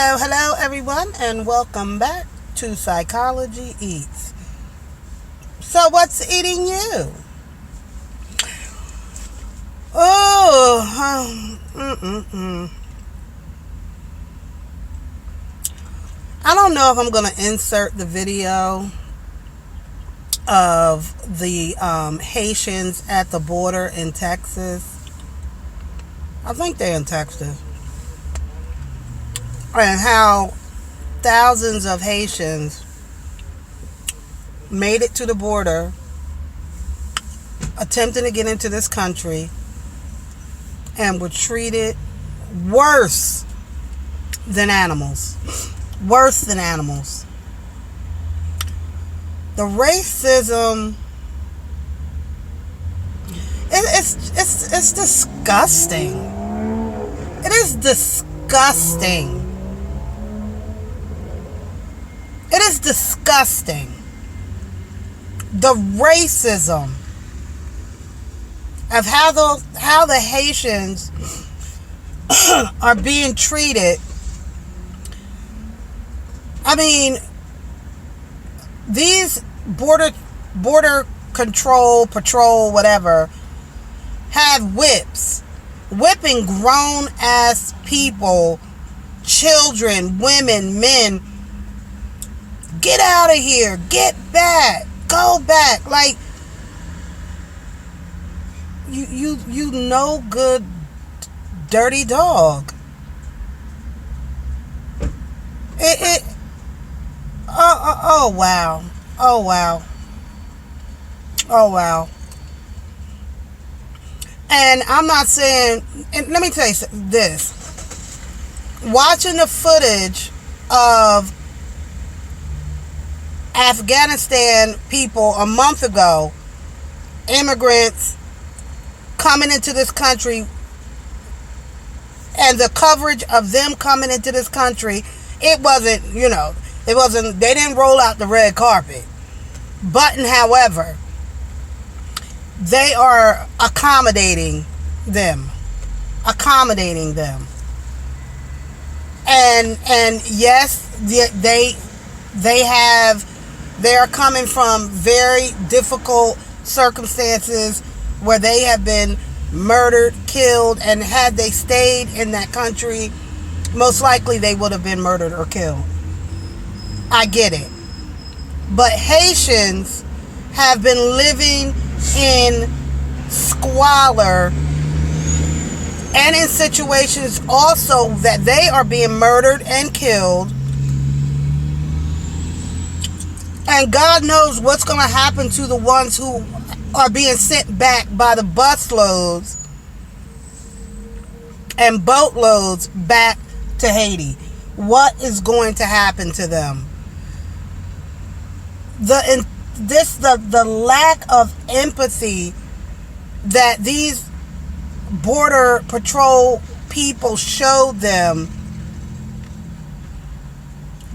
Hello everyone, and welcome back to Psychology Eats. So what's eating you? I don't know if I'm going to insert the video of the Haitians at the border in Texas. I think they're in Texas. And how thousands of Haitians made it to the border, attempting to get into this country, and were treated worse than animals. Worse than animals. The racism, it's disgusting. It is disgusting. It is disgusting. The racism of how the Haitians are being treated. I mean, these border control, patrol, whatever, have whips, whipping grown ass people, children, women, men. Get out of here. Get back. Go back. Like, you no good dirty dog. Oh wow. Oh wow. Oh wow. And I'm not saying, and let me tell you this. Watching the footage of Afghanistan people a month ago, immigrants coming into this country, and the coverage of them coming into this country, it wasn't, they didn't roll out the red carpet. But, however, they are accommodating them. And yes, they are coming from very difficult circumstances where they have been murdered, killed, and had they stayed in that country, most likely they would have been murdered or killed. I get it. But Haitians have been living in squalor and in situations also that they are being murdered and killed. And God knows what's going to happen to the ones who are being sent back by the busloads and boatloads back to Haiti. What is going to happen to them? The lack of empathy that these border patrol people showed them,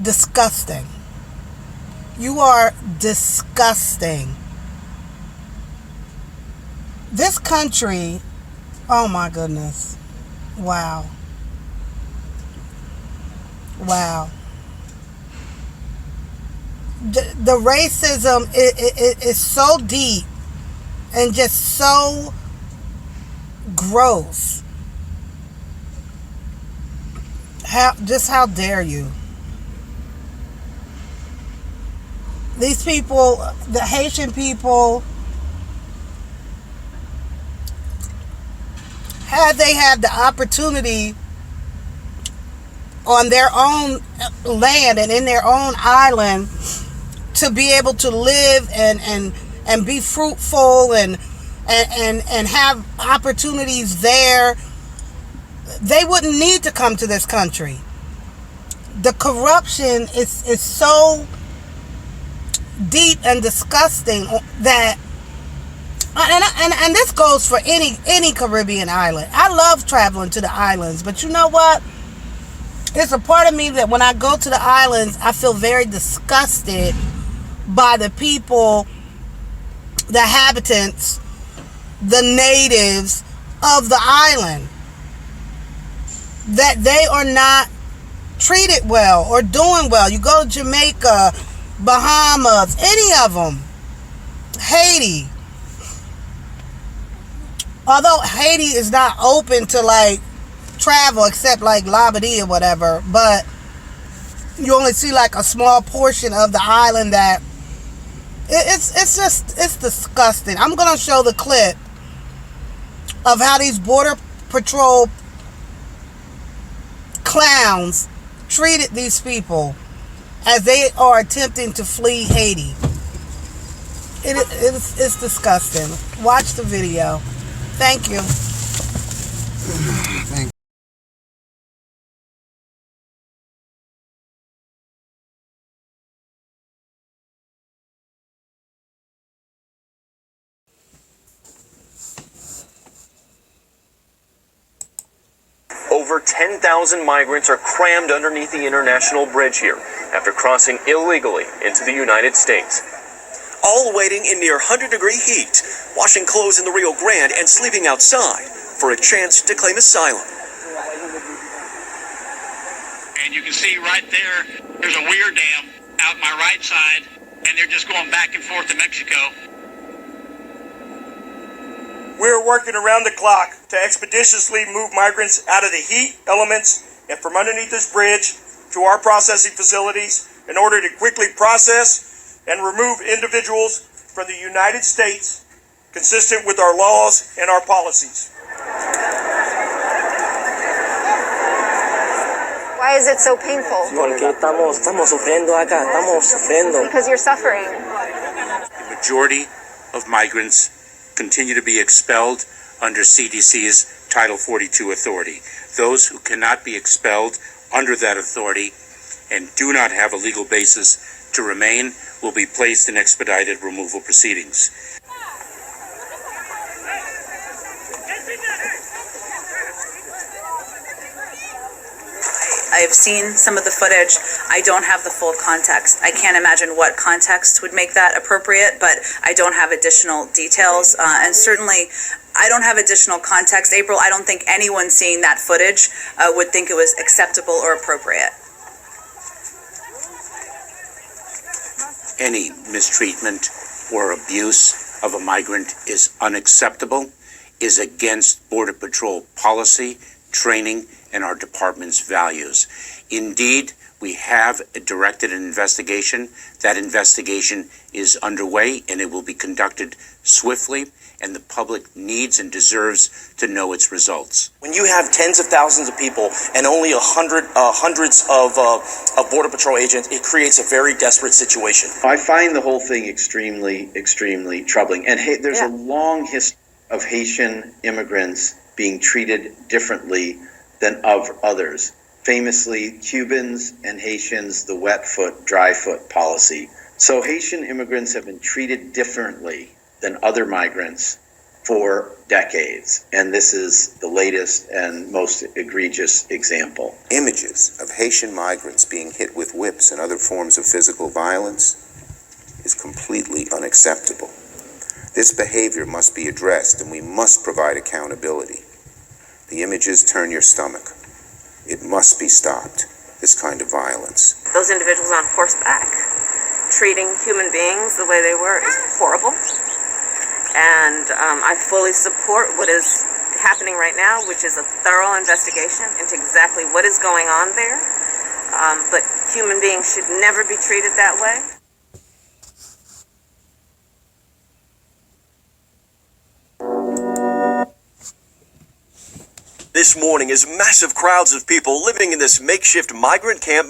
disgusting. You are disgusting. This country, oh my goodness. Wow. Wow. The racism is so deep and just so gross. How dare you? These people, the Haitian people, had they had the opportunity on their own land and in their own island to be able to live and be fruitful and have opportunities there, they wouldn't need to come to this country. The corruption is so deep and disgusting that, and this goes for any Caribbean island. I love traveling to the islands, but you know what? There's a part of me that when I go to the islands, I feel very disgusted by the people, the inhabitants, the natives of the island. That they are not treated well or doing well. You go to Jamaica, Bahamas, any of them, Haiti. Although Haiti is not open to like travel except like Labadee or whatever, but you only see like a small portion of the island that it's disgusting. I'm gonna show the clip of how these border patrol clowns treated these people as they are attempting to flee Haiti. It's disgusting. Watch the video. Thank you. Thank you. Over 10,000 migrants are crammed underneath the international bridge here after crossing illegally into the United States. All waiting in near 100-degree heat, washing clothes in the Rio Grande and sleeping outside for a chance to claim asylum. And you can see right there's a weir dam out my right side, and they're just going back and forth to Mexico. We're working around the clock to expeditiously move migrants out of the heat elements and from underneath this bridge to our processing facilities in order to quickly process and remove individuals from the United States consistent with our laws and our policies. Why is it so painful? Porque estamos sufriendo acá, estamos sufriendo. Because you're suffering. The majority of migrants continue to be expelled under CDC's Title 42 authority. Those who cannot be expelled under that authority and do not have a legal basis to remain will be placed in expedited removal proceedings. I've seen some of the footage. I don't have the full context. I can't imagine what context would make that appropriate, but I don't have additional details. And certainly, I don't have additional context. April, I don't think anyone seeing that footage would think it was acceptable or appropriate. Any mistreatment or abuse of a migrant is unacceptable, is against Border Patrol policy, training, and our department's values. Indeed, we have directed an investigation. That investigation is underway, and it will be conducted swiftly, and the public needs and deserves to know its results. When you have tens of thousands of people and only hundreds of Border Patrol agents, it creates a very desperate situation. I find the whole thing extremely, extremely troubling. And hey, there's a long history of Haitian immigrants being treated differently than of others. Famously, Cubans and Haitians, the wet foot, dry foot policy. So Haitian immigrants have been treated differently than other migrants for decades. And this is the latest and most egregious example. Images of Haitian migrants being hit with whips and other forms of physical violence is completely unacceptable. This behavior must be addressed, and we must provide accountability. The images turn your stomach. It must be stopped, this kind of violence. Those individuals on horseback treating human beings the way they were is horrible. And I fully support what is happening right now, which is a thorough investigation into exactly what is going on there. But human beings should never be treated that way. This morning, as massive crowds of people living in this makeshift migrant camp